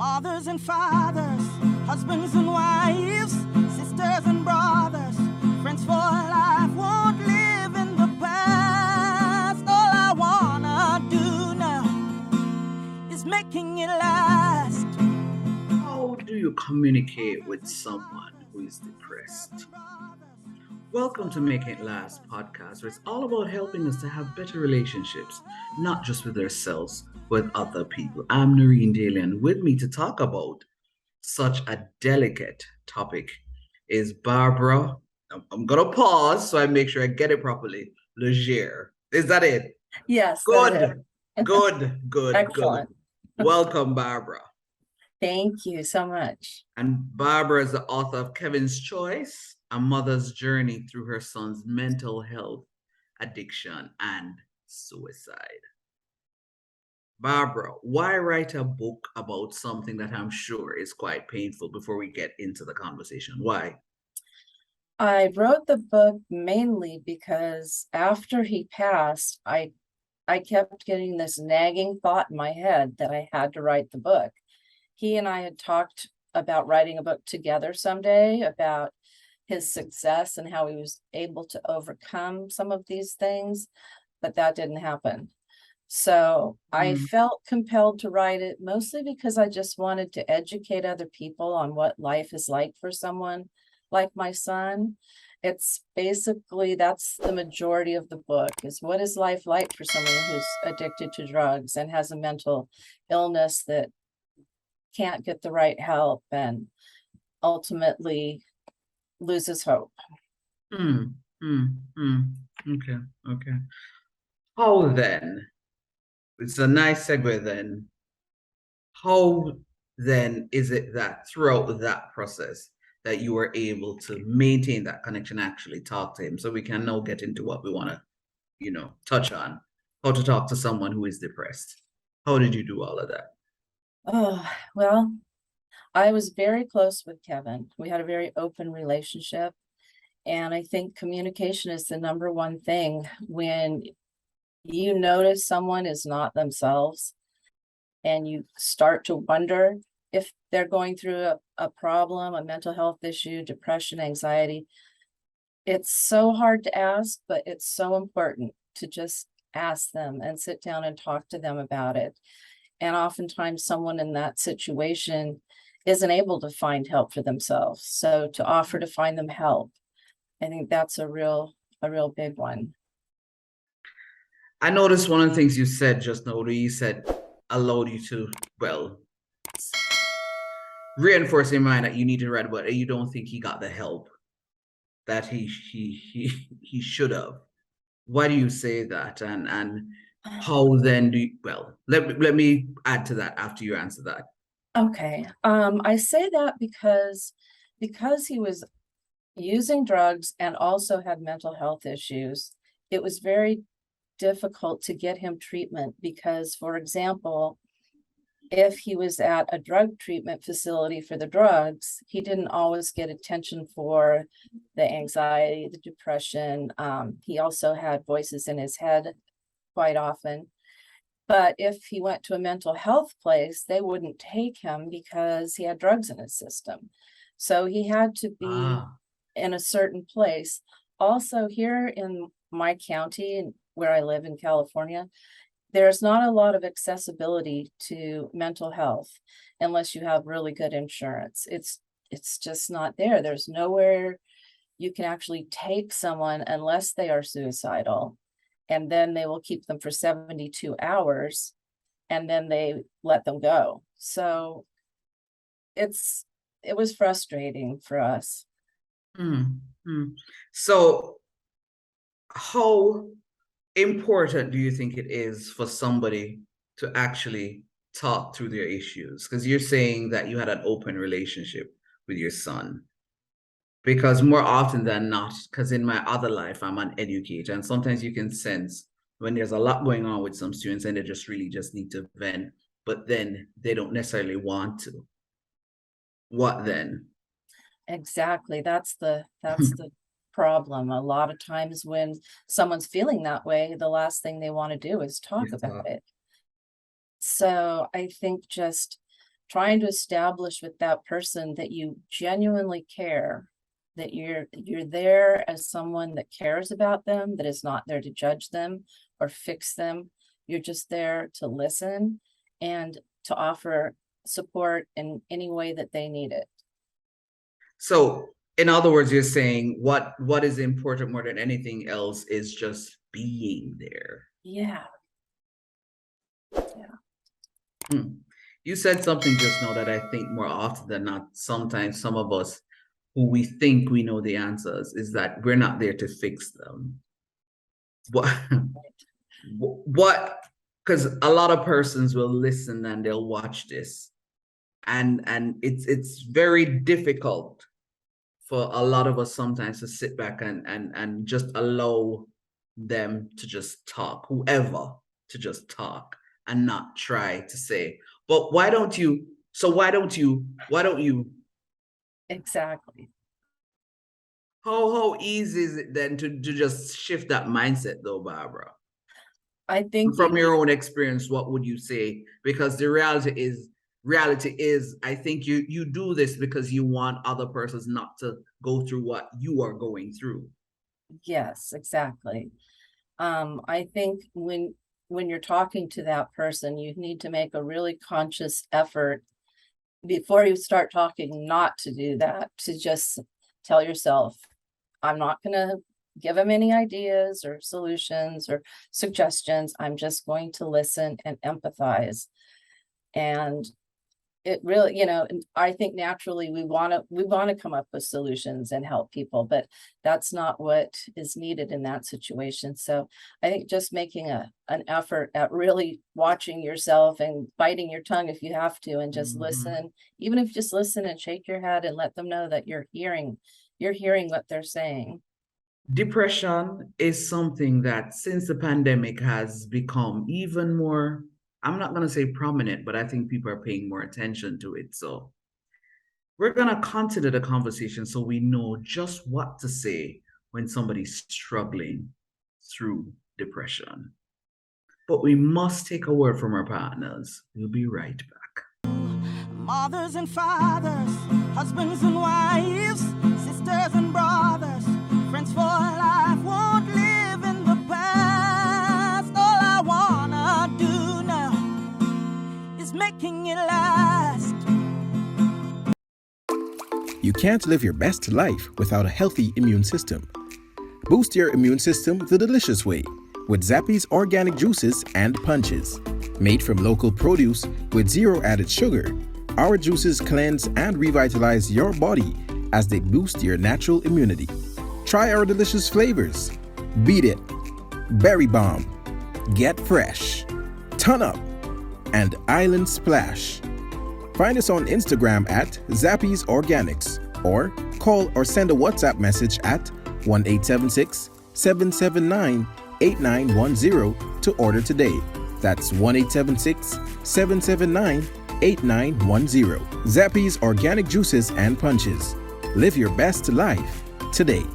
Mothers and fathers, husbands and wives, sisters and brothers, friends for life, won't live in the past. All I wanna do now is making it last. How do you communicate with someone who is depressed? Welcome to Making It Last podcast, where it's all about helping us to have better relationships, not just with ourselves, but with other people. I'm Noreen Daly, and with me to talk about such a delicate topic is Barbara. I'm going to pause so I make sure I get it properly. Legere. Is that it? Yes, Good. Good. Excellent. Welcome, Barbara. Thank you so much. And Barbara is the author of Kevin's Choice, a mother's journey through her son's mental health, addiction, and suicide. Barbara, why write a book about something that I'm sure is quite painful before we get into the conversation? Why? I wrote the book mainly because after he passed, I kept getting this nagging thought in my head that I had to write the book. He and I had talked about writing a book together someday about his success and how he was able to overcome some of these things, but that didn't happen. So I felt compelled to write it mostly because I just wanted to educate other people on what life is like for someone like my son. It's basically, that's the majority of the book, is what is life like for someone who's addicted to drugs and has a mental illness that can't get the right help and ultimately loses hope. Okay. How then? It's a nice segue then. How then is it that throughout that process that you were able to maintain that connection, actually talk to him? So we can now get into what we want to, touch on, how to talk to someone who is depressed. How did you do all of that? Oh, well, I was very close with Kevin. We had a very open relationship. And I think communication is the number one thing when you notice someone is not themselves and you start to wonder if they're going through a problem, a mental health issue, depression, anxiety. It's so hard to ask, but it's so important to just ask them and sit down and talk to them about it. And oftentimes someone in that situation isn't able to find help for themselves. So to offer to find them help, I think that's a real big one. I noticed one of the things you said just now, you said allowed you to, reinforce in mind that you need to write about it. You don't think he got the help that he should have. Why do you say that? And how then do you, let me add to that after you answer that. Okay. I say that because he was using drugs and also had mental health issues, it was very difficult to get him treatment because, for example, if he was at a drug treatment facility for the drugs, he didn't always get attention for the anxiety, the depression. He also had voices in his head quite often. But if he went to a mental health place, they wouldn't take him because he had drugs in his system. So he had to be in a certain place. Also, here in my county, where I live in California, there's not a lot of accessibility to mental health unless you have really good insurance. It's just not there. There's nowhere you can actually take someone unless they are suicidal, and then they will keep them for 72 hours and then they let them go. So it was frustrating for us. So how important do you think it is for somebody to actually talk through their issues? Because you're saying that you had an open relationship with your son. Because more often than not, because in my other life, I'm an educator, and sometimes you can sense when there's a lot going on with some students and they just need to vent, but then they don't necessarily want to. What then? Exactly. That's the problem. A lot of times when someone's feeling that way, the last thing they want to do is talk about it. So I think just trying to establish with that person that you genuinely care, that you're there as someone that cares about them, that is not there to judge them or fix them. You're just there to listen and to offer support in any way that they need it. So, in other words, you're saying what is important more than anything else is just being there. Yeah. You said something just now that I think more often than not, sometimes some of us who we think we know the answers is that we're not there to fix them. What, because a lot of persons will listen and they'll watch this, and it's very difficult for a lot of us sometimes to sit back and just allow them to just talk, whoever, to just talk and not try to say, but why don't you? Exactly. How easy is it then to just shift that mindset though, Barbara? I think From your own experience, what would you say? Because the reality is, I think you do this because you want other persons not to go through what you are going through. yes, exactly. I think when you're talking to that person, you need to make a really conscious effort before you start talking, not to do that, to just tell yourself, I'm not going to give them any ideas or solutions or suggestions. I'm just going to listen and empathize. And it really, I think naturally we want to come up with solutions and help people, but that's not what is needed in that situation. So I think just making an effort at really watching yourself and biting your tongue if you have to, and just listen, even if you just listen and shake your head and let them know that you're hearing what they're saying. Depression is something that since the pandemic has become even more, I'm not going to say prominent, but I think people are paying more attention to it. So we're going to continue the conversation so we know just what to say when somebody's struggling through depression. But we must take a word from our partners. We'll be right back. Mothers and fathers, husbands and wives, sisters and brothers, friends for life, won't live in the past. All I wanna do now is making it last. You can't live your best life without a healthy immune system. Boost your immune system the delicious way with Zappy's organic juices and punches. Made from local produce with zero added sugar, our juices cleanse and revitalize your body as they boost your natural immunity. Try our delicious flavors: Beat It, Berry Bomb, Get Fresh, Ton Up, and Island Splash. Find us on Instagram at Zappy's Organics, or call or send a WhatsApp message at 1-876-779-8910 to order today. That's 1-876-779-8910. Zappy's Organic Juices and Punches. Live your best life today.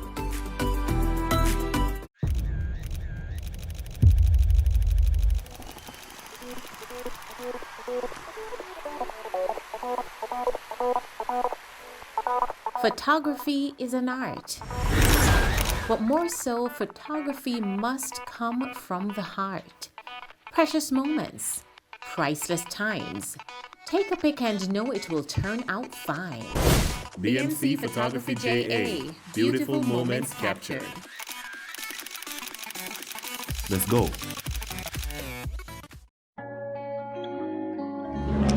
Photography is an art, but more so, photography must come from the heart. Precious moments, priceless times. Take a pic and know it will turn out fine. BMC Photography JA, beautiful moments captured. Let's go.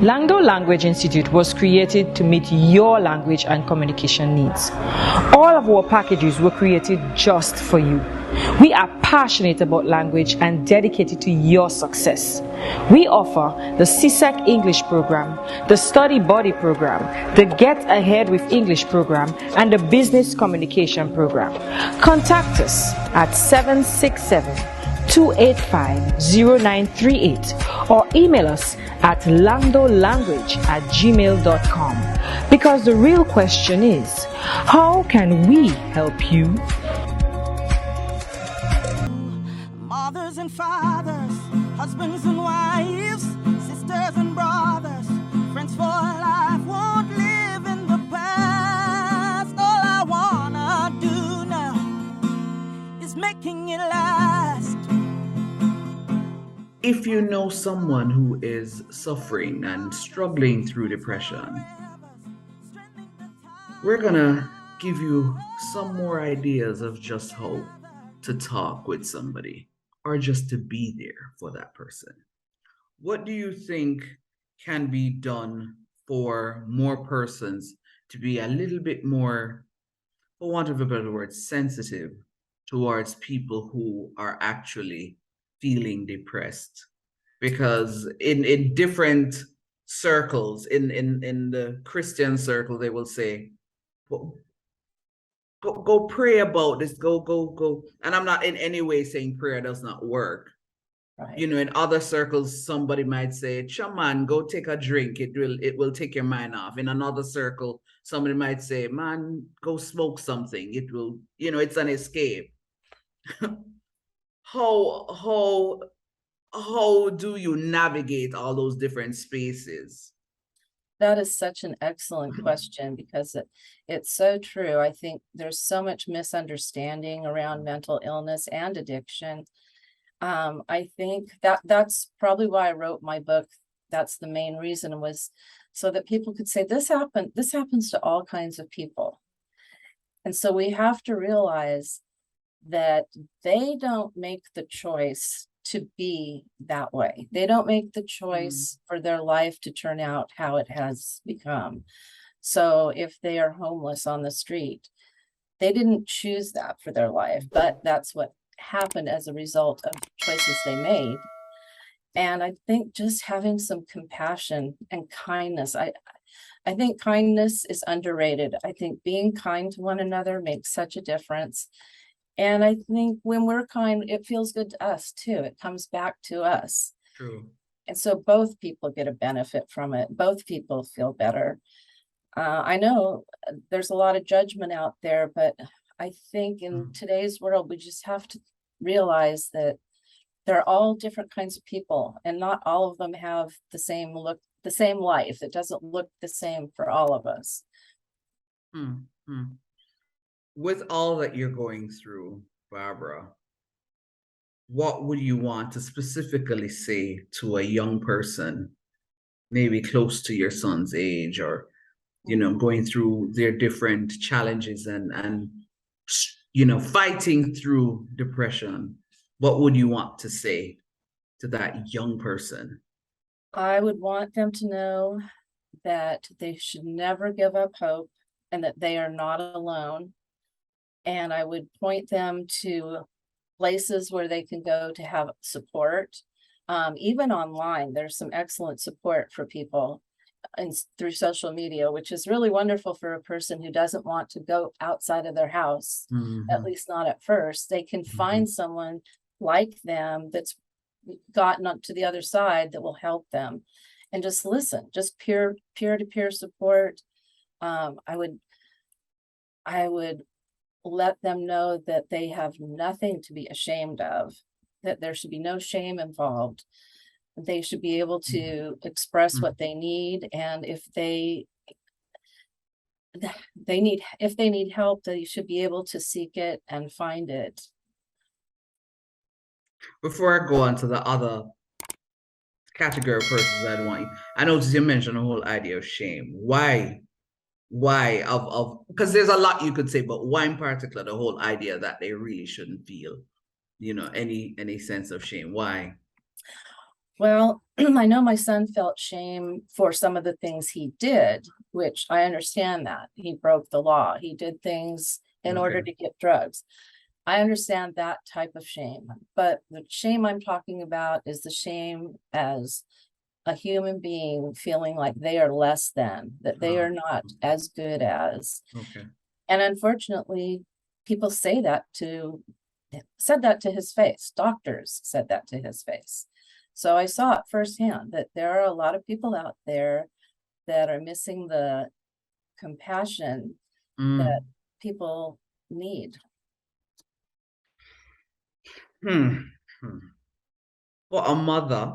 Langdo Language Institute was created to meet your language and communication needs. All of our packages were created just for you. We are passionate about language and dedicated to your success. We offer the CSEC English program, the Study Buddy program, the Get Ahead with English program, and the Business Communication program. Contact us at 767-285-0938 or email us at langdolanguage@gmail.com, because the real question is, how can we help you? Mothers and fathers, husbands and wives, sisters and brothers, friends for if you know someone who is suffering and struggling through depression, we're gonna give you some more ideas of just how to talk with somebody or just to be there for that person. What do you think can be done for more persons to be a little bit more, for want of a better word, sensitive towards people who are actually feeling depressed? Because in different circles, in the Christian circle, they will say, go, go pray about this, go. And I'm not in any way saying prayer does not work. Right. You know, in other circles, somebody might say, "Chaman, go take a drink. It will take your mind off." In another circle, somebody might say, "Man, go smoke something. It will, it's an escape." how how do you navigate all those different spaces? That is such an excellent question because it's so true. I think there's so much misunderstanding around mental illness and addiction. I think that's probably why I wrote my book. That's the main reason, was so that people could say, this happens to all kinds of people. And so we have to realize that they don't make the choice to be that way. They don't make the choice for their life to turn out how it has become. So if they are homeless on the street, they didn't choose that for their life, but that's what happened as a result of choices they made. And I think just having some compassion and kindness, I think kindness is underrated. I think being kind to one another makes such a difference. And I think when we're kind, it feels good to us too. It comes back to us. True. And so both people get a benefit from it. Both people feel better. I know there's a lot of judgment out there, but I think in today's world, we just have to realize that they're all different kinds of people, and not all of them have the same look, the same life. It doesn't look the same for all of us. With all that you're going through, Barbara, what would you want to specifically say to a young person, maybe close to your son's age, or going through their different challenges and fighting through depression? What would you want to say to that young person? I would want them to know that they should never give up hope and that they are not alone. And I would point them to places where they can go to have support. Even online, there's some excellent support for people and through social media, which is really wonderful for a person who doesn't want to go outside of their house, at least not at first. They can find someone like them that's gotten up to the other side that will help them, and just listen, just peer-to-peer support. I would let them know that they have nothing to be ashamed of, that there should be no shame involved. They should be able to express what they need, and if they need help, they should be able to seek it and find it. Before I go on to the other category of persons I noticed you mentioned the whole idea of shame. Why of because there's a lot you could say, but why in particular the whole idea that they really shouldn't feel any sense of shame? Why? Well, I know my son felt shame for some of the things he did, which I understand that. He broke the law. He did things in order to get drugs. I understand that type of shame, but the shame I'm talking about is the shame as a human being feeling like they are less than, that they are not as good as. And unfortunately, people said that to his face. Doctors said that to his face. So I saw it firsthand that there are a lot of people out there that are missing the compassion that people need. Well, a mother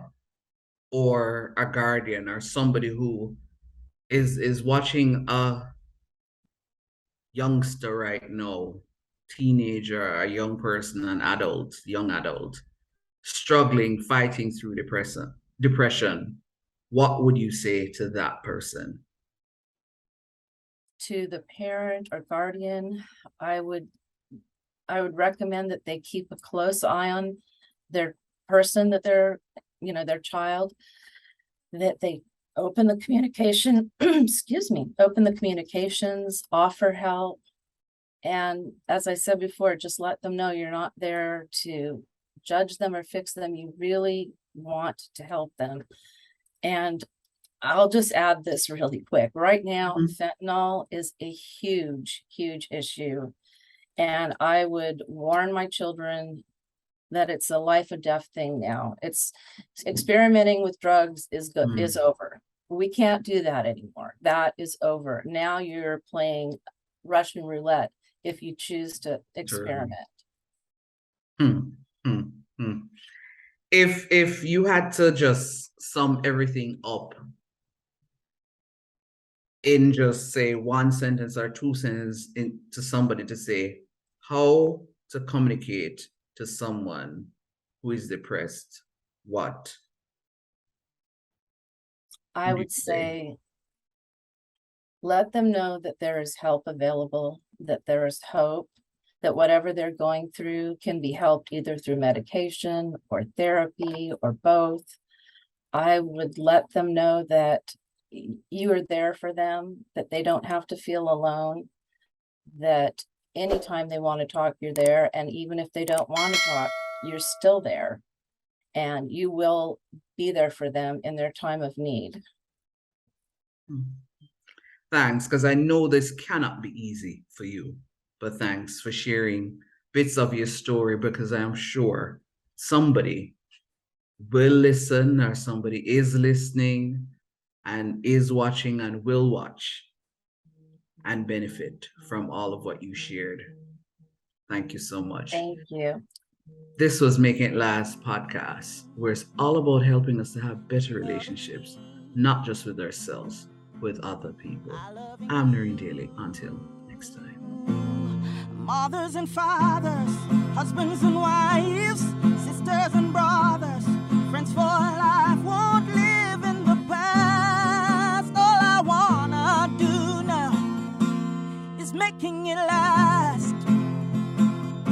or a guardian or somebody who is watching a youngster right now, teenager, a young person, an adult, young adult, struggling, fighting through depression, what would you say to that person? To the parent or guardian, I would recommend that they keep a close eye on their person, that they're, their child, that they open the communication, open the communications, offer help. And as I said before, just let them know you're not there to judge them or fix them. You really want to help them. And I'll just add this really quick. Right now, fentanyl is a huge, huge issue. And I would warn my children that it's a life or death thing now. It's experimenting with drugs is over. We can't do that anymore. That is over. Now you're playing Russian roulette if you choose to experiment. If you had to just sum everything up in just say one sentence or two sentences to somebody to say how to communicate to someone who is depressed, what? I would say let them know that there is help available, that there is hope, that whatever they're going through can be helped either through medication or therapy or both. I would let them know that you are there for them, that they don't have to feel alone, that anytime they want to talk, you're there. And even if they don't want to talk, you're still there. And you will be there for them in their time of need. Thanks, because I know this cannot be easy for you, but thanks for sharing bits of your story, because I'm sure somebody will listen or somebody is listening and is watching and will watch and benefit from all of what you shared. Thank you so much. Thank you. This was Making It Last podcast, where it's all about helping us to have better relationships, not just with ourselves, with other people. I'm Noreen Daly. Until next time. Mothers and fathers, husbands and wives,